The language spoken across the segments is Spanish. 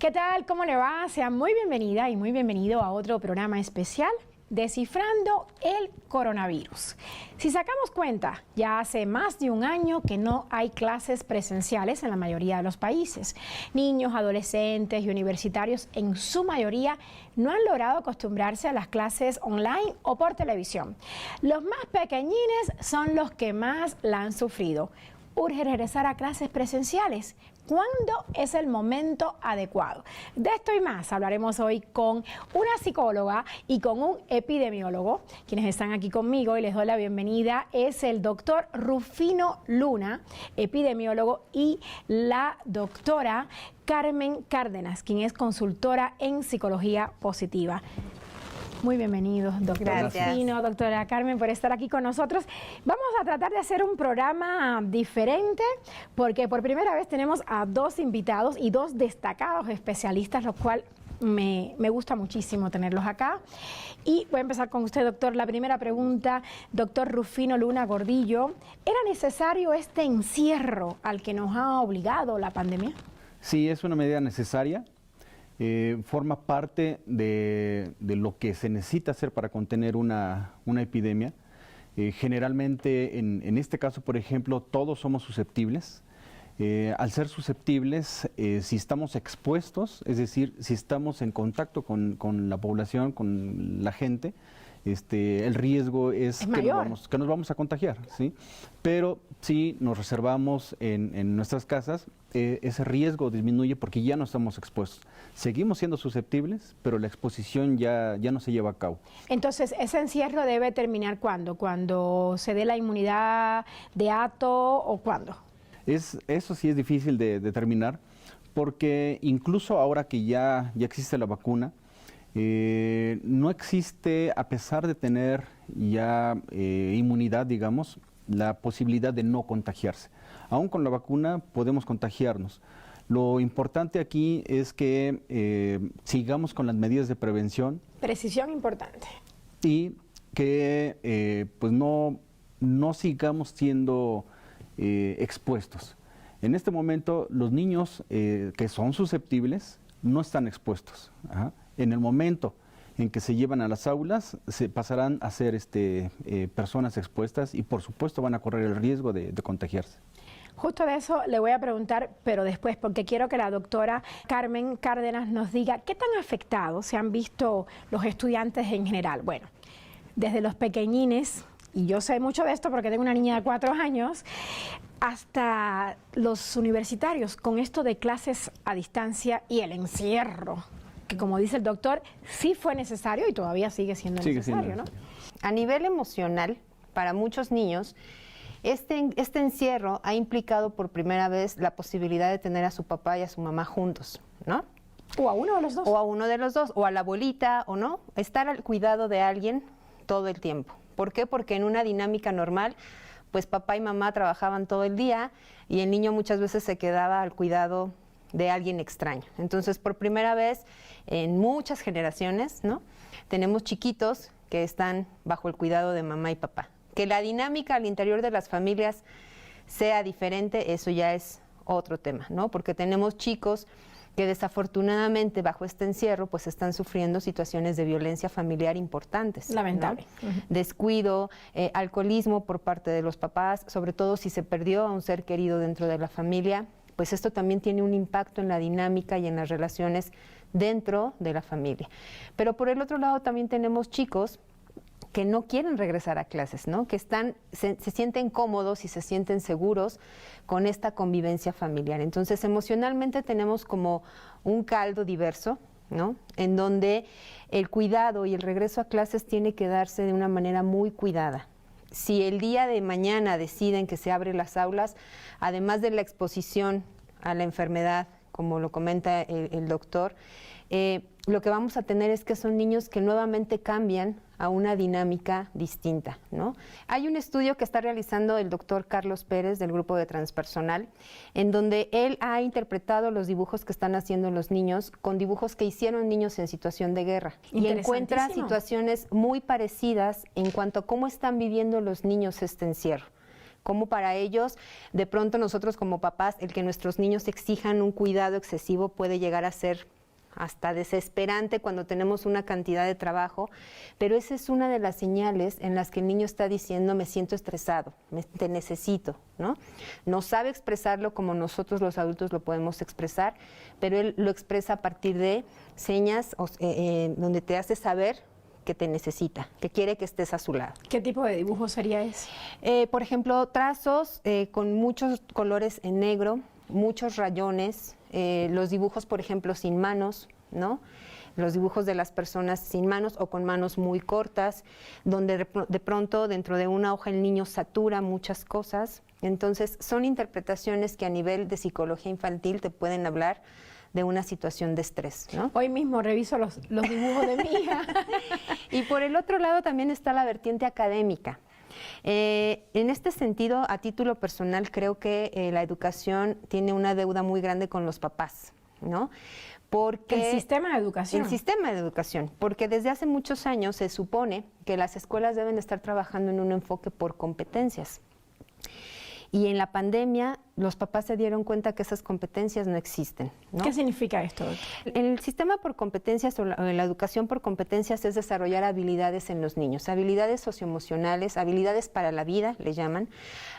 ¿Qué tal? ¿Cómo le va? Sea muy bienvenida y muy bienvenido a otro programa especial, Descifrando el Coronavirus. Si sacamos cuenta, ya hace más de un año que no hay clases presenciales en la mayoría de los países. Niños, adolescentes y universitarios en su mayoría no han logrado acostumbrarse a las clases online o por televisión. Los más pequeñines son los que más la han sufrido. Urge regresar a clases presenciales. ¿Cuándo es el momento adecuado? De esto y más hablaremos hoy con una psicóloga y con un epidemiólogo, quienes están aquí conmigo, y les doy la bienvenida. Es el doctor Rufino Luna, epidemiólogo, y la doctora Carmen Cárdenas, quien es consultora en psicología positiva. Muy bienvenidos, doctor Rufino, doctora Carmen, por estar aquí con nosotros. Vamos a tratar de hacer un programa diferente porque por primera vez tenemos a dos invitados y dos destacados especialistas, lo cual me gusta muchísimo tenerlos acá. Y voy a empezar con usted, doctor. La primera pregunta, doctor Rufino Luna Gordillo, ¿era necesario este encierro al que nos ha obligado la pandemia? Sí, es una medida necesaria. Forma parte de lo que se necesita hacer para contener una epidemia. Generalmente, en este caso, por ejemplo, todos somos susceptibles. Al ser susceptibles, si estamos expuestos, es decir, si estamos en contacto con la población, con la gente, el riesgo es que nos vamos a contagiar, ¿sí? Pero si nos reservamos en nuestras casas, ese riesgo disminuye porque ya no estamos expuestos. Seguimos siendo susceptibles, pero la exposición ya no se lleva a cabo. Entonces, ¿ese encierro debe terminar cuándo? ¿Cuando se dé la inmunidad de Ato o cuándo? Eso sí es difícil de determinar, porque incluso ahora que ya existe la vacuna, no existe, a pesar de tener ya inmunidad, digamos, la posibilidad de no contagiarse. Aún con la vacuna podemos contagiarnos. Lo importante aquí es que sigamos con las medidas de prevención. Precisión importante. Y que pues no sigamos siendo expuestos. En este momento los niños que son susceptibles no están expuestos. Ajá. En el momento en que se llevan a las aulas, se pasarán a ser personas expuestas y por supuesto van a correr el riesgo de contagiarse. Justo de eso le voy a preguntar, pero después, porque quiero que la doctora Carmen Cárdenas nos diga qué tan afectados se han visto los estudiantes en general. Bueno, desde los pequeñines, y yo sé mucho de esto porque tengo una niña de 4 años, hasta los universitarios, con esto de clases a distancia y el encierro, que como dice el doctor, sí fue necesario y todavía sigue siendo necesario, ¿no? A nivel emocional, para muchos niños, este encierro ha implicado por primera vez la posibilidad de tener a su papá y a su mamá juntos, ¿no? O a uno de los dos. O a uno de los dos, o a la abuelita, o no, estar al cuidado de alguien todo el tiempo. ¿Por qué? Porque en una dinámica normal, pues papá y mamá trabajaban todo el día y el niño muchas veces se quedaba al cuidado de alguien extraño. Entonces, por primera vez en muchas generaciones, ¿no?, tenemos chiquitos que están bajo el cuidado de mamá y papá. Que la dinámica al interior de las familias sea diferente, eso ya es otro tema, ¿no? Porque tenemos chicos que desafortunadamente bajo este encierro pues están sufriendo situaciones de violencia familiar importantes. Lamentable. ¿No? Descuido, alcoholismo por parte de los papás, sobre todo si se perdió a un ser querido dentro de la familia, pues esto también tiene un impacto en la dinámica y en las relaciones dentro de la familia. Pero por el otro lado también tenemos chicos que no quieren regresar a clases, ¿no?, que se sienten cómodos y se sienten seguros con esta convivencia familiar. Entonces, emocionalmente tenemos como un caldo diverso, ¿no?, en donde el cuidado y el regreso a clases tiene que darse de una manera muy cuidada. Si el día de mañana deciden que se abren las aulas, además de la exposición a la enfermedad, como lo comenta el doctor, lo que vamos a tener es que son niños que nuevamente cambian a una dinámica distinta, ¿no? Hay un estudio que está realizando el doctor Carlos Pérez del grupo de Transpersonal, en donde él ha interpretado los dibujos que están haciendo los niños con dibujos que hicieron niños en situación de guerra y encuentra situaciones muy parecidas en cuanto a cómo están viviendo los niños este encierro. Cómo para ellos, de pronto nosotros como papás, el que nuestros niños exijan un cuidado excesivo puede llegar a ser hasta desesperante cuando tenemos una cantidad de trabajo, pero esa es una de las señales en las que el niño está diciendo me siento estresado, te necesito, ¿no? No sabe expresarlo como nosotros los adultos lo podemos expresar, pero él lo expresa a partir de señas donde te hace saber que te necesita, que quiere que estés a su lado. ¿Qué tipo de dibujo sería ese? Por ejemplo, trazos con muchos colores en negro, muchos rayones, los dibujos, por ejemplo, sin manos, ¿no? Los dibujos de las personas sin manos o con manos muy cortas, donde de pronto dentro de una hoja el niño satura muchas cosas. Entonces, son interpretaciones que a nivel de psicología infantil te pueden hablar de una situación de estrés, ¿no? Hoy mismo reviso los dibujos de mi hija. Y por el otro lado también está la vertiente académica. En este sentido, a título personal, creo que la educación tiene una deuda muy grande con los papás, ¿no? Porque el sistema de educación. El sistema de educación, porque desde hace muchos años se supone que las escuelas deben estar trabajando en un enfoque por competencias. Y en la pandemia, los papás se dieron cuenta que esas competencias no existen, ¿no? ¿Qué significa esto, doctor? El sistema por competencias o la educación por competencias es desarrollar habilidades en los niños, habilidades socioemocionales, habilidades para la vida, le llaman,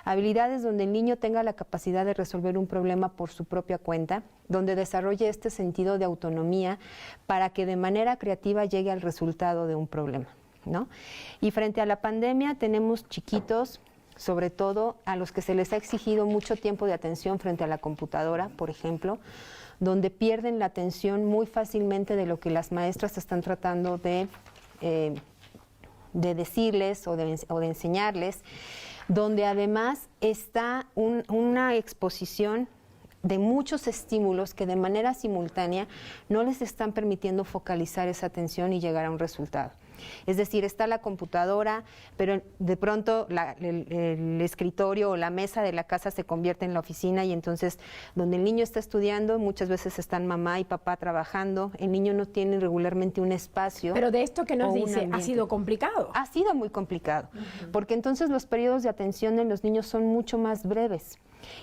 habilidades donde el niño tenga la capacidad de resolver un problema por su propia cuenta, donde desarrolle este sentido de autonomía para que de manera creativa llegue al resultado de un problema, ¿no? Y frente a la pandemia tenemos chiquitos, sobre todo a los que se les ha exigido mucho tiempo de atención frente a la computadora, por ejemplo, donde pierden la atención muy fácilmente de lo que las maestras están tratando de decirles o de enseñarles, donde además está una exposición de muchos estímulos que de manera simultánea no les están permitiendo focalizar esa atención y llegar a un resultado. Es decir, está la computadora, pero de pronto el escritorio o la mesa de la casa se convierte en la oficina y entonces donde el niño está estudiando, muchas veces están mamá y papá trabajando, el niño no tiene regularmente un espacio. Pero de esto que nos dice, ¿ha sido complicado? Ha sido muy complicado, porque entonces los periodos de atención en los niños son mucho más breves.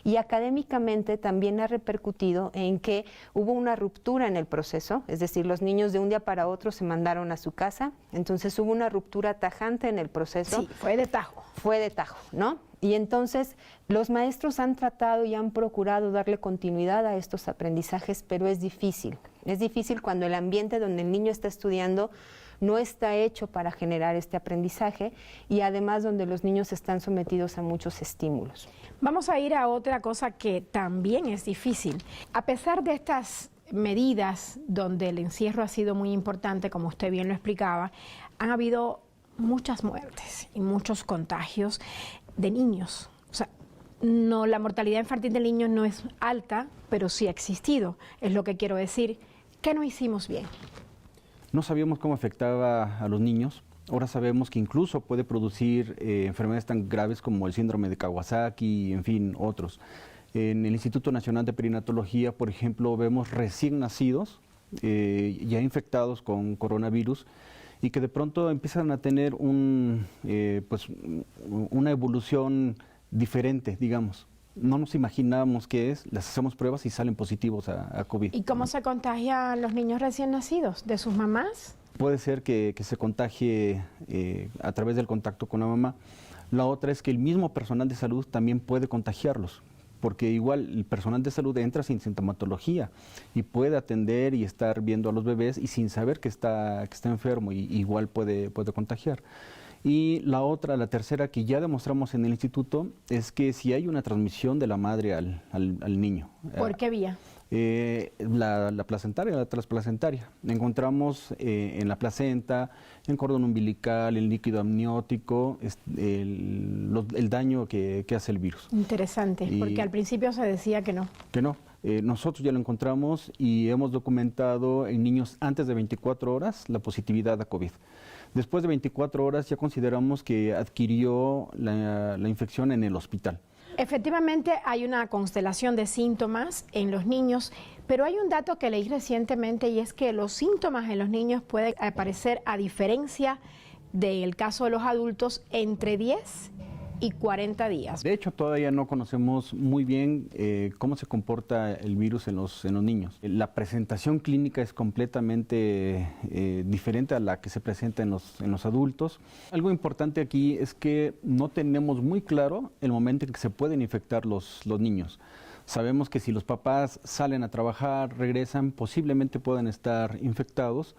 Y académicamente también ha repercutido en que hubo una ruptura en el proceso, es decir, los niños de un día para otro se mandaron a su casa, entonces hubo una ruptura tajante en el proceso. Sí, fue de tajo. Fue de tajo, ¿no? Y entonces los maestros han tratado y han procurado darle continuidad a estos aprendizajes, pero es difícil. Es difícil cuando el ambiente donde el niño está estudiando no está hecho para generar este aprendizaje y además donde los niños están sometidos a muchos estímulos. Vamos a ir a otra cosa que también es difícil. A pesar de estas medidas donde el encierro ha sido muy importante, como usted bien lo explicaba, han habido muchas muertes y muchos contagios de niños. O sea, no, la mortalidad infantil de niños no es alta, pero sí ha existido, es lo que quiero decir. ¿Qué no hicimos bien? No sabíamos cómo afectaba a los niños. Ahora sabemos que incluso puede producir enfermedades tan graves como el síndrome de Kawasaki, en fin, otros. En el Instituto Nacional de Perinatología, por ejemplo, vemos recién nacidos ya infectados con coronavirus y que de pronto empiezan a tener una evolución diferente, digamos. No nos imaginábamos qué es, les hacemos pruebas y salen positivos a COVID. ¿Y cómo se contagian los niños recién nacidos? ¿De sus mamás? Puede ser que se contagie a través del contacto con la mamá. La otra es que el mismo personal de salud también puede contagiarlos, porque igual el personal de salud entra sin sintomatología y puede atender y estar viendo a los bebés y sin saber que está enfermo, y igual puede contagiar. Y la tercera que ya demostramos en el instituto es que si hay una transmisión de la madre al niño. ¿Por qué vía? La placentaria, la transplacentaria. Encontramos en la placenta, en cordón umbilical, en líquido amniótico, el daño que hace el virus. Interesante, porque al principio se decía que no. Que no. Nosotros ya lo encontramos y hemos documentado en niños antes de 24 horas la positividad a COVID. Después de 24 horas ya consideramos que adquirió la infección en el hospital. Efectivamente hay una constelación de síntomas en los niños, pero hay un dato que leí recientemente y es que los síntomas en los niños pueden aparecer, a diferencia del caso de los adultos, entre 10 y 40 días. De hecho, todavía no conocemos muy bien cómo se comporta el virus en los niños. La presentación clínica es completamente diferente a la que se presenta en los adultos. Algo importante aquí es que no tenemos muy claro el momento en que se pueden infectar los niños. Sabemos que si los papás salen a trabajar, regresan, posiblemente puedan estar infectados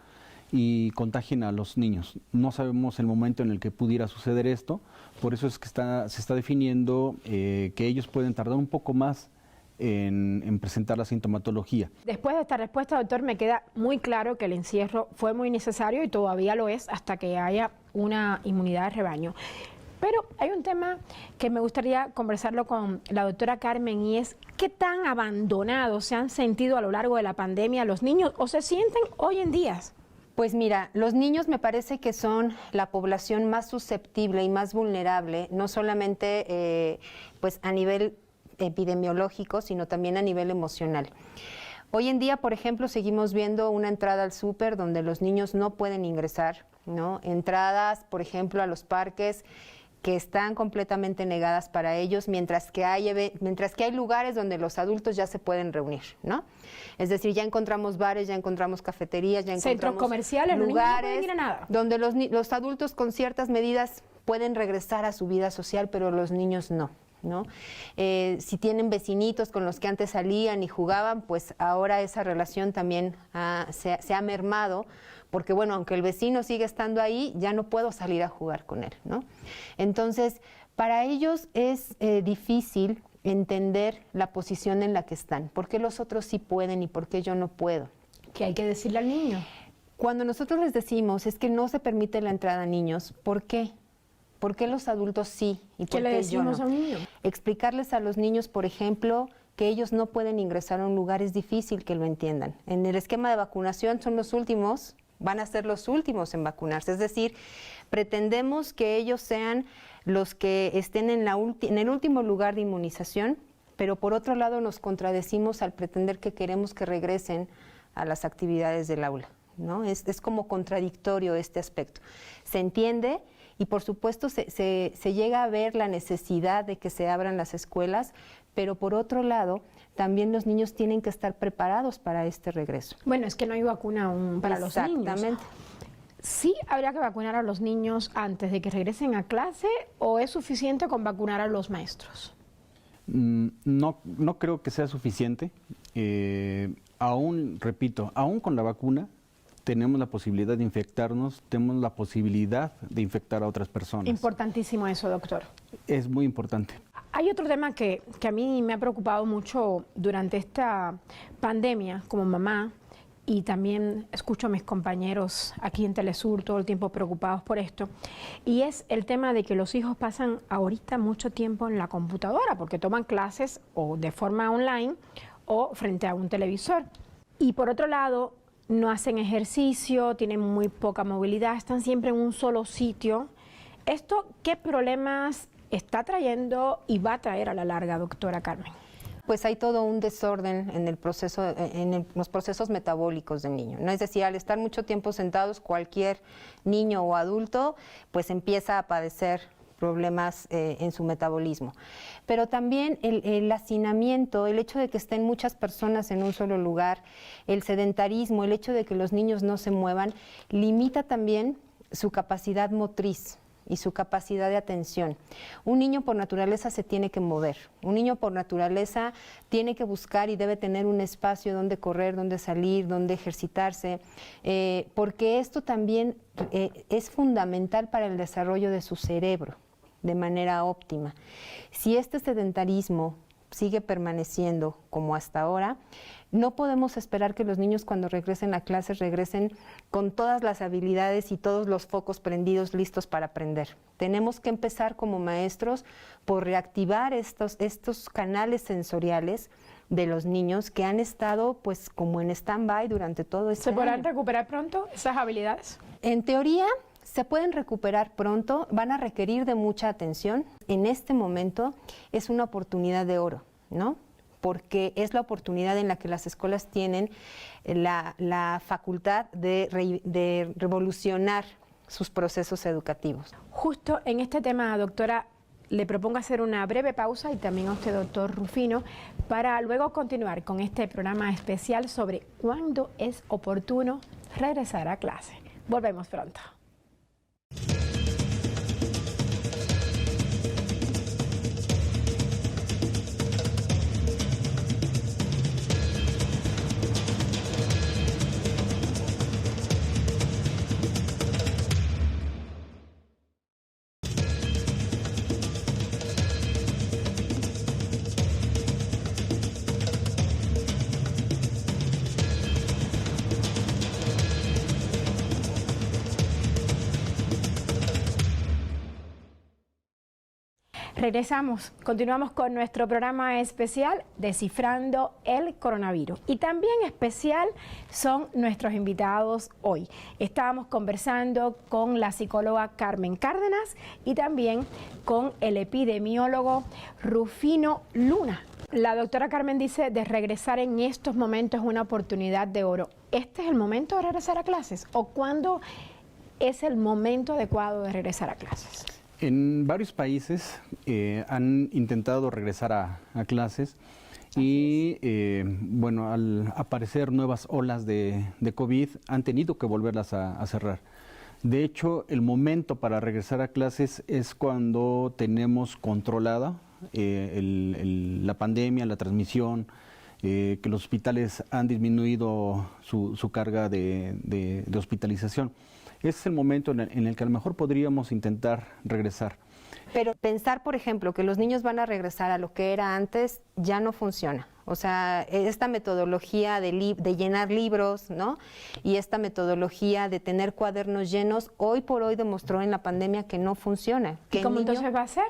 y contagien a los niños. No sabemos el momento en el que pudiera suceder esto, por eso es que se está definiendo que ellos pueden tardar un poco más en presentar la sintomatología. Después de esta respuesta, doctor, me queda muy claro que el encierro fue muy necesario y todavía lo es hasta que haya una inmunidad de rebaño. Pero hay un tema que me gustaría conversarlo con la doctora Carmen y es ¿qué tan abandonados se han sentido a lo largo de la pandemia los niños o se sienten hoy en día? Pues mira, los niños me parece que son la población más susceptible y más vulnerable, no solamente pues a nivel epidemiológico, sino también a nivel emocional. Hoy en día, por ejemplo, seguimos viendo una entrada al súper donde los niños no pueden ingresar, ¿no? Entradas, por ejemplo, a los parques que están completamente negadas para ellos, mientras que hay lugares donde los adultos ya se pueden reunir, ¿no? Es decir, ya encontramos bares, ya encontramos cafeterías, ya encontramos centros comerciales, lugares no pueden ir a nada, donde los adultos con ciertas medidas pueden regresar a su vida social, pero los niños no, ¿no? Si tienen vecinitos con los que antes salían y jugaban, pues ahora esa relación también se ha mermado, porque bueno, aunque el vecino sigue estando ahí, ya no puedo salir a jugar con él, ¿no? Entonces, para ellos es difícil entender la posición en la que están. ¿Por qué los otros sí pueden y por qué yo no puedo? ¿Qué hay que decirle al niño? Cuando nosotros les decimos es que no se permite la entrada a niños, ¿por qué? ¿Por qué los adultos sí y por ¿Qué le qué yo decimos no? a un niño? Explicarles a los niños, por ejemplo, que ellos no pueden ingresar a un lugar, es difícil que lo entiendan. En el esquema de vacunación son los últimos, van a ser los últimos en vacunarse, es decir, pretendemos que ellos sean los que estén en el último lugar de inmunización, pero por otro lado nos contradecimos al pretender que queremos que regresen a las actividades del aula, ¿no? Es como contradictorio este aspecto. Se entiende y por supuesto se llega a ver la necesidad de que se abran las escuelas, pero por otro lado también los niños tienen que estar preparados para este regreso. Bueno, es que no hay vacuna aún para los niños. Exactamente. ¿Sí habría que vacunar a los niños antes de que regresen a clase o es suficiente con vacunar a los maestros? No creo que sea suficiente. Aún con la vacuna tenemos la posibilidad de infectarnos, tenemos la posibilidad de infectar a otras personas. Importantísimo eso, doctor. Es muy importante. Hay otro tema que a mí me ha preocupado mucho durante esta pandemia como mamá, y también escucho a mis compañeros aquí en Telesur todo el tiempo preocupados por esto, y es el tema de que los hijos pasan ahorita mucho tiempo en la computadora porque toman clases o de forma online o frente a un televisor. Y por otro lado, no hacen ejercicio, tienen muy poca movilidad, están siempre en un solo sitio. ¿Esto qué problemas está trayendo y va a traer a la larga, doctora Carmen? Pues hay todo un desorden en el proceso, los procesos metabólicos del niño, ¿no? Es decir, al estar mucho tiempo sentados, cualquier niño o adulto pues empieza a padecer problemas en su metabolismo. Pero también el hacinamiento, el hecho de que estén muchas personas en un solo lugar, el sedentarismo, el hecho de que los niños no se muevan, limita también su capacidad motriz y su capacidad de atención. Un niño por naturaleza se tiene que mover, un niño por naturaleza tiene que buscar y debe tener un espacio donde correr, donde salir, donde ejercitarse, porque esto también es fundamental para el desarrollo de su cerebro de manera óptima. Si este sedentarismo sigue permaneciendo como hasta ahora, no podemos esperar que los niños cuando regresen a clases regresen con todas las habilidades y todos los focos prendidos listos para aprender. Tenemos que empezar como maestros por reactivar estos canales sensoriales de los niños que han estado pues como en stand-by durante todo este año. ¿Se podrán recuperar pronto esas habilidades? En teoría se pueden recuperar pronto, van a requerir de mucha atención. En este momento es una oportunidad de oro, ¿no? Porque es la oportunidad en la que las escuelas tienen la facultad de revolucionar sus procesos educativos. Justo en este tema, doctora, le propongo hacer una breve pausa y también a usted, doctor Rufino, para luego continuar con este programa especial sobre cuándo es oportuno regresar a clase. Volvemos pronto. Regresamos, continuamos con nuestro programa especial Descifrando el Coronavirus. Y también especial son nuestros invitados hoy. Estábamos conversando con la psicóloga Carmen Cárdenas y también con el epidemiólogo Rufino Luna. La doctora Carmen dice de regresar en estos momentos es una oportunidad de oro. ¿Este es el momento de regresar a clases o cuándo es el momento adecuado de regresar a clases? En varios países han intentado regresar a clases y bueno, al aparecer nuevas olas de COVID han tenido que volverlas a cerrar. De hecho, el momento para regresar a clases es cuando tenemos controlada la pandemia, la transmisión, que los hospitales han disminuido su carga de hospitalización. Ese es el momento en el que a lo mejor podríamos intentar regresar. Pero pensar, por ejemplo, que los niños van a regresar a lo que era antes ya no funciona. O sea, esta metodología de llenar libros, ¿no? Y esta metodología de tener cuadernos llenos, hoy por hoy demostró en la pandemia que no funciona. ¿Y cómo entonces va a ser?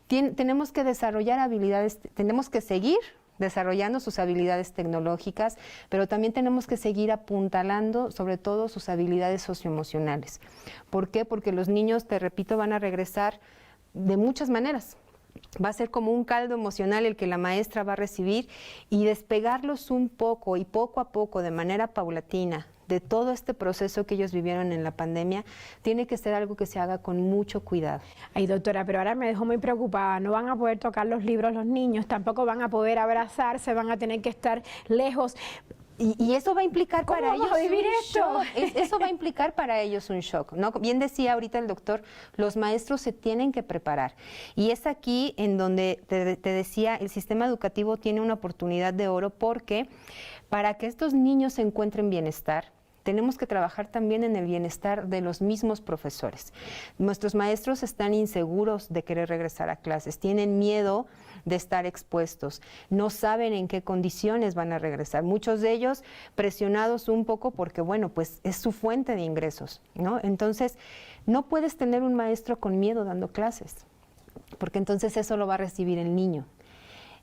Tenemos que desarrollar habilidades, tenemos que seguir desarrollando sus habilidades tecnológicas, pero también tenemos que seguir apuntalando sobre todo sus habilidades socioemocionales. ¿Por qué? Porque los niños, te repito, van a regresar de muchas maneras. Va a ser como un caldo emocional el que la maestra va a recibir y despegarlos un poco y poco a poco, de manera paulatina, de todo este proceso que ellos vivieron en la pandemia, tiene que ser algo que se haga con mucho cuidado. Ay, doctora, pero ahora me dejó muy preocupada. No van a poder tocar los libros los niños, tampoco van a poder abrazarse, van a tener que estar lejos. Y eso va a implicar para ellos vivir esto? Eso va a implicar para ellos un shock, ¿no? Bien decía ahorita el doctor, los maestros se tienen que preparar. Y es aquí en donde te decía, el sistema educativo tiene una oportunidad de oro porque para que estos niños se encuentren bienestar, tenemos que trabajar también en el bienestar de los mismos profesores. Nuestros maestros están inseguros de querer regresar a clases, tienen miedo de estar expuestos, no saben en qué condiciones van a regresar. Muchos de ellos presionados un poco porque, bueno, pues es su fuente de ingresos, ¿no? Entonces, no puedes tener un maestro con miedo dando clases, porque entonces eso lo va a recibir el niño.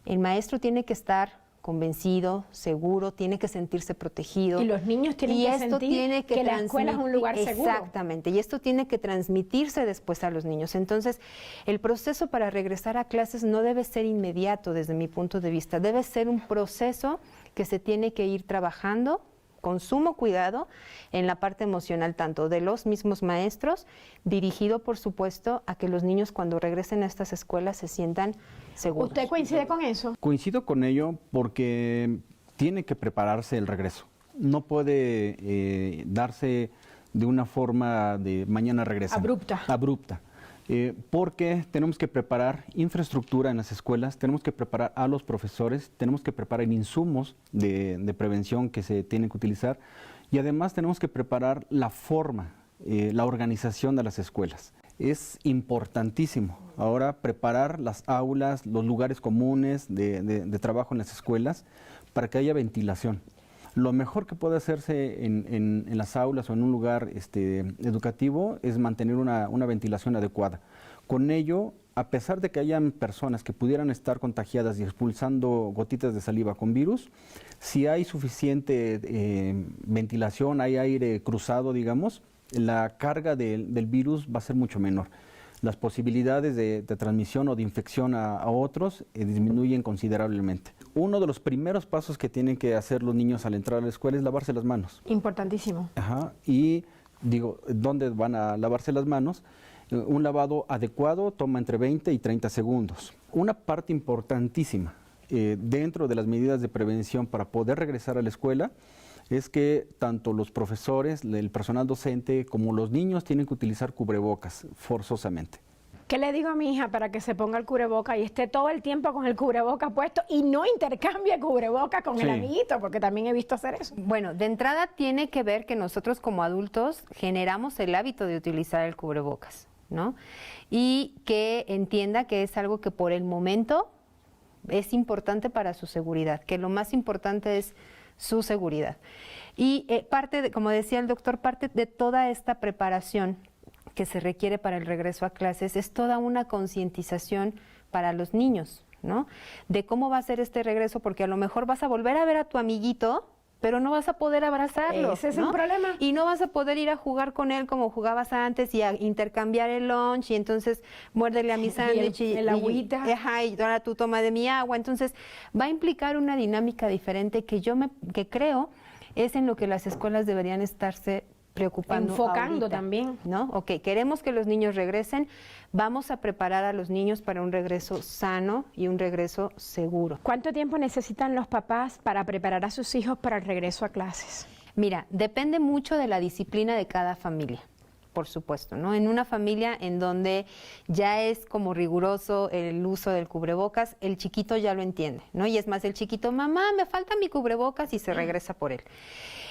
El maestro tiene que estar convencido, seguro, tiene que sentirse protegido. Y los niños tienen que sentir que la escuela es un lugar seguro. Exactamente, y esto tiene que transmitirse después a los niños. Entonces, el proceso para regresar a clases no debe ser inmediato desde mi punto de vista, debe ser un proceso que se tiene que ir trabajando con sumo cuidado en la parte emocional, tanto de los mismos maestros, dirigido, por supuesto, a que los niños cuando regresen a estas escuelas se sientan seguros. ¿Usted coincide con eso? Coincido con ello porque tiene que prepararse el regreso. No puede darse de una forma de mañana regresan. Abrupta. Porque tenemos que preparar infraestructura en las escuelas, tenemos que preparar a los profesores, tenemos que preparar insumos de prevención que se tienen que utilizar y además tenemos que preparar la forma, la organización de las escuelas. Es importantísimo ahora preparar las aulas, los lugares comunes de trabajo en las escuelas para que haya ventilación. Lo mejor que puede hacerse en las aulas o en un lugar educativo es mantener una ventilación adecuada. Con ello, a pesar de que hayan personas que pudieran estar contagiadas y expulsando gotitas de saliva con virus, si hay suficiente ventilación, hay aire cruzado, digamos, la carga del virus va a ser mucho menor. Las posibilidades de transmisión o de infección a otros disminuyen considerablemente. Uno de los primeros pasos que tienen que hacer los niños al entrar a la escuela es lavarse las manos. Importantísimo. Ajá. Y digo, ¿dónde van a lavarse las manos? Un lavado adecuado toma entre 20 y 30 segundos. Una parte importantísima dentro de las medidas de prevención para poder regresar a la escuela es que tanto los profesores, el personal docente, como los niños tienen que utilizar cubrebocas forzosamente. ¿Qué le digo a mi hija para que se ponga el cubreboca y esté todo el tiempo con el cubreboca puesto y no intercambie cubreboca con el amiguito? Porque también he visto hacer eso. Bueno, de entrada tiene que ver que nosotros como adultos generamos el hábito de utilizar el cubrebocas, ¿no? Y que entienda que es algo que por el momento es importante para su seguridad, que lo más importante es su seguridad. Y parte de, como decía el doctor, parte de toda esta preparación que se requiere para el regreso a clases es toda una concientización para los niños, ¿no? De cómo va a ser este regreso, porque a lo mejor vas a volver a ver a tu amiguito, pero no vas a poder abrazarlo. Ese es ¿no? un problema. Y no vas a poder ir a jugar con él como jugabas antes y a intercambiar el lunch y entonces muérdele a mi sándwich y el agüita. Y ahora tú toma de mi agua. Entonces va a implicar una dinámica diferente que que creo es en lo que las escuelas deberían estarse preocupando enfocando ahorita, también. ¿no? Ok, queremos que los niños regresen, vamos a preparar a los niños para un regreso sano y un regreso seguro. ¿Cuánto tiempo necesitan los papás para preparar a sus hijos para el regreso a clases? Mira, depende mucho de la disciplina de cada familia, por supuesto, ¿no? En una familia en donde ya es como riguroso el uso del cubrebocas, el chiquito ya lo entiende, ¿no? Y es más, el chiquito, mamá, me falta mi cubrebocas y se regresa por él.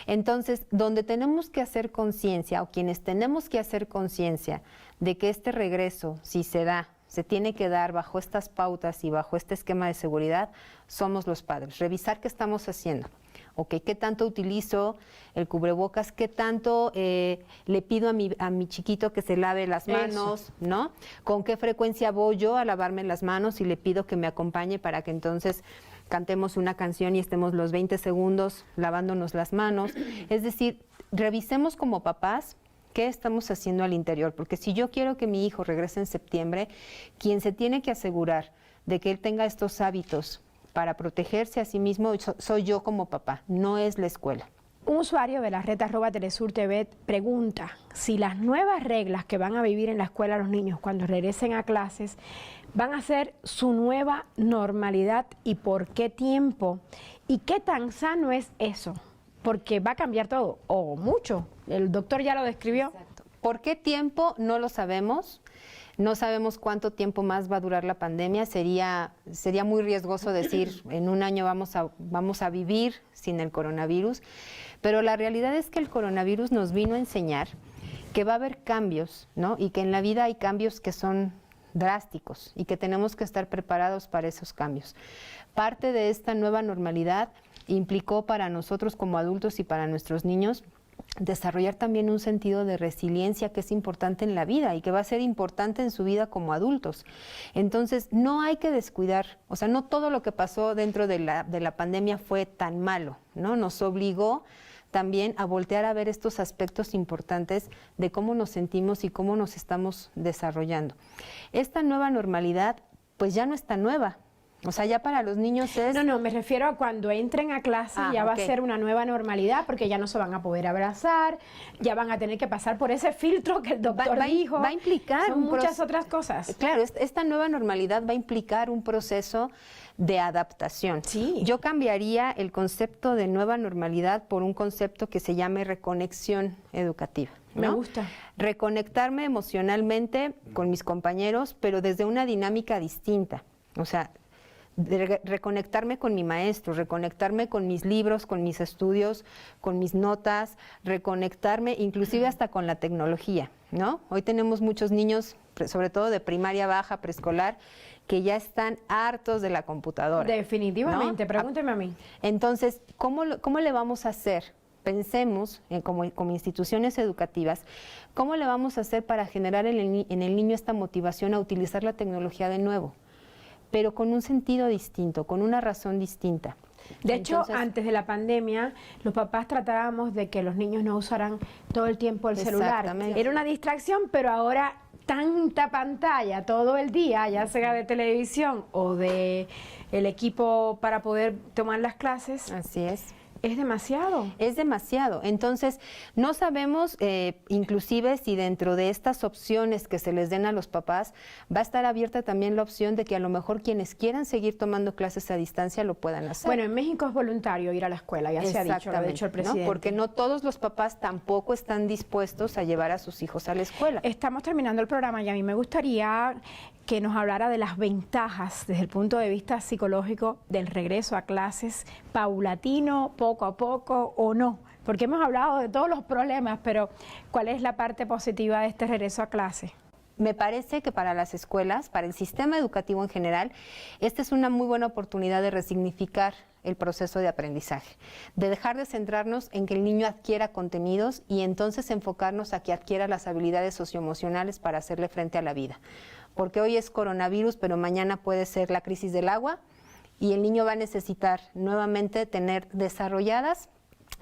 Entonces, donde tenemos que hacer conciencia, o quienes tenemos que hacer conciencia de que este regreso, si se da, se tiene que dar bajo estas pautas y bajo este esquema de seguridad, somos los padres. Revisar qué estamos haciendo. Ok, ¿qué tanto utilizo el cubrebocas? ¿Qué tanto le pido a mi chiquito que se lave las manos? ¿No? ¿Con qué frecuencia voy yo a lavarme las manos y le pido que me acompañe para que entonces cantemos una canción y estemos los 20 segundos lavándonos las manos? Es decir, revisemos como papás qué estamos haciendo al interior, porque si yo quiero que mi hijo regrese en septiembre, quien se tiene que asegurar de que él tenga estos hábitos para protegerse a sí mismo soy yo como papá, no es la escuela. Un usuario de la red @Telesur TV pregunta si las nuevas reglas que van a vivir en la escuela los niños cuando regresen a clases van a ser su nueva normalidad y por qué tiempo y qué tan sano es eso, porque va a cambiar todo o mucho. El doctor ya lo describió. Exacto. ¿Por qué tiempo? No lo sabemos. No sabemos cuánto tiempo más va a durar la pandemia. Sería muy riesgoso decir en un año vamos a vivir sin el coronavirus. Pero la realidad es que el coronavirus nos vino a enseñar que va a haber cambios, ¿no? Y que en la vida hay cambios que son drásticos y que tenemos que estar preparados para esos cambios. Parte de esta nueva normalidad implicó para nosotros como adultos y para nuestros niños desarrollar también un sentido de resiliencia que es importante en la vida y que va a ser importante en su vida como adultos. Entonces, no hay que descuidar, o sea, no todo lo que pasó dentro de la pandemia fue tan malo, ¿no? Nos obligó también a voltear a ver estos aspectos importantes de cómo nos sentimos y cómo nos estamos desarrollando. Esta nueva normalidad, pues ya no es tan nueva. O sea, ya para los niños es... No, me refiero a cuando entren a clase ya va a ser una nueva normalidad porque ya no se van a poder abrazar, ya van a tener que pasar por ese filtro que el doctor dijo. Va a implicar muchas otras cosas. Claro, esta nueva normalidad va a implicar un proceso de adaptación. Sí. Yo cambiaría el concepto de nueva normalidad por un concepto que se llame reconexión educativa, ¿no? Me gusta. Reconectarme emocionalmente con mis compañeros, pero desde una dinámica distinta. O sea, reconectarme con mi maestro, reconectarme con mis libros, con mis estudios, con mis notas, reconectarme inclusive hasta con la tecnología, ¿no? Hoy tenemos muchos niños, sobre todo de primaria baja, preescolar, que ya están hartos de la computadora. Definitivamente, ¿no? Pregúnteme a mí. Entonces, ¿cómo le vamos a hacer? Pensemos, como instituciones educativas, ¿cómo le vamos a hacer para generar en el niño esta motivación a utilizar la tecnología de nuevo? Pero con un sentido distinto, con una razón distinta. De hecho, antes de la pandemia, los papás tratábamos de que los niños no usaran todo el tiempo el celular. Era una distracción, pero ahora tanta pantalla todo el día, ya sea de televisión o de el equipo para poder tomar las clases. Así es. Es demasiado. Es demasiado. Entonces, no sabemos inclusive si dentro de estas opciones que se les den a los papás va a estar abierta también la opción de que a lo mejor quienes quieran seguir tomando clases a distancia lo puedan hacer. Bueno, en México es voluntario ir a la escuela, ya se ha dicho, lo ha dicho el presidente. ¿no? Porque no todos los papás tampoco están dispuestos a llevar a sus hijos a la escuela. Estamos terminando el programa y a mí me gustaría que nos hablara de las ventajas desde el punto de vista psicológico del regreso a clases paulatino, poco a poco o no. Porque hemos hablado de todos los problemas, pero ¿cuál es la parte positiva de este regreso a clase? Me parece que para las escuelas, para el sistema educativo en general, esta es una muy buena oportunidad de resignificar el proceso de aprendizaje, de dejar de centrarnos en que el niño adquiera contenidos y entonces enfocarnos a que adquiera las habilidades socioemocionales para hacerle frente a la vida. Porque hoy es coronavirus, pero mañana puede ser la crisis del agua y el niño va a necesitar nuevamente tener desarrolladas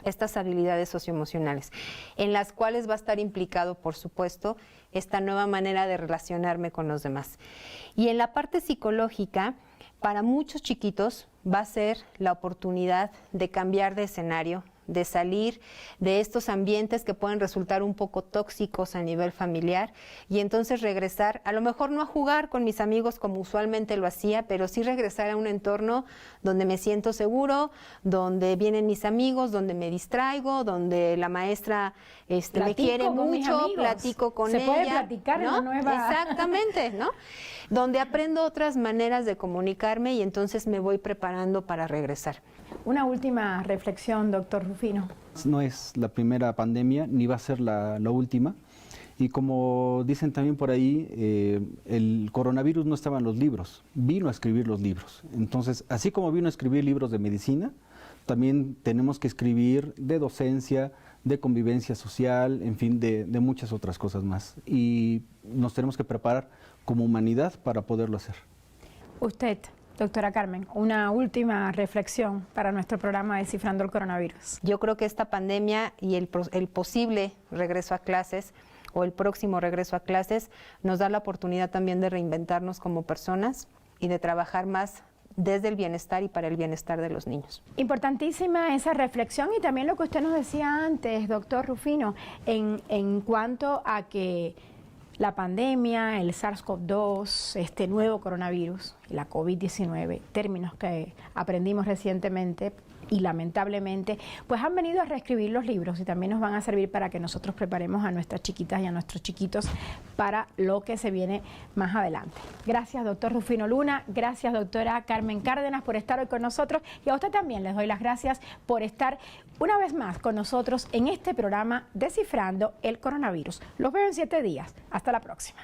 estas habilidades socioemocionales, en las cuales va a estar implicado, por supuesto, esta nueva manera de relacionarme con los demás. Y en la parte psicológica, para muchos chiquitos va a ser la oportunidad de cambiar de escenario, de salir de estos ambientes que pueden resultar un poco tóxicos a nivel familiar y entonces regresar, a lo mejor no a jugar con mis amigos como usualmente lo hacía, pero sí regresar a un entorno donde me siento seguro, donde vienen mis amigos, donde me distraigo, donde la maestra me quiere mucho, platico con ella. Se puede platicar, ¿no? En una nueva... Exactamente, ¿no? Donde aprendo otras maneras de comunicarme y entonces me voy preparando para regresar. Una última reflexión, doctor Rufino. No es la primera pandemia, ni va a ser la última. Y como dicen también por ahí, el coronavirus no estaba en los libros, vino a escribir los libros. Entonces, así como vino a escribir libros de medicina, también tenemos que escribir de docencia, de convivencia social, en fin, de muchas otras cosas más. Y nos tenemos que preparar como humanidad para poderlo hacer. Usted, doctora Carmen, una última reflexión para nuestro programa Descifrando el Coronavirus. Yo creo que esta pandemia y el posible regreso a clases o el próximo regreso a clases nos da la oportunidad también de reinventarnos como personas y de trabajar más desde el bienestar y para el bienestar de los niños. Importantísima esa reflexión y también lo que usted nos decía antes, doctor Rufino, en cuanto a que la pandemia, el SARS-CoV-2, este nuevo coronavirus, la COVID-19, términos que aprendimos recientemente y lamentablemente, pues han venido a reescribir los libros y también nos van a servir para que nosotros preparemos a nuestras chiquitas y a nuestros chiquitos para lo que se viene más adelante. Gracias, doctor Rufino Luna, gracias, doctora Carmen Cárdenas, por estar hoy con nosotros y a usted también les doy las gracias por estar una vez más con nosotros en este programa Descifrando el Coronavirus. Los veo en 7 días. Hasta la próxima.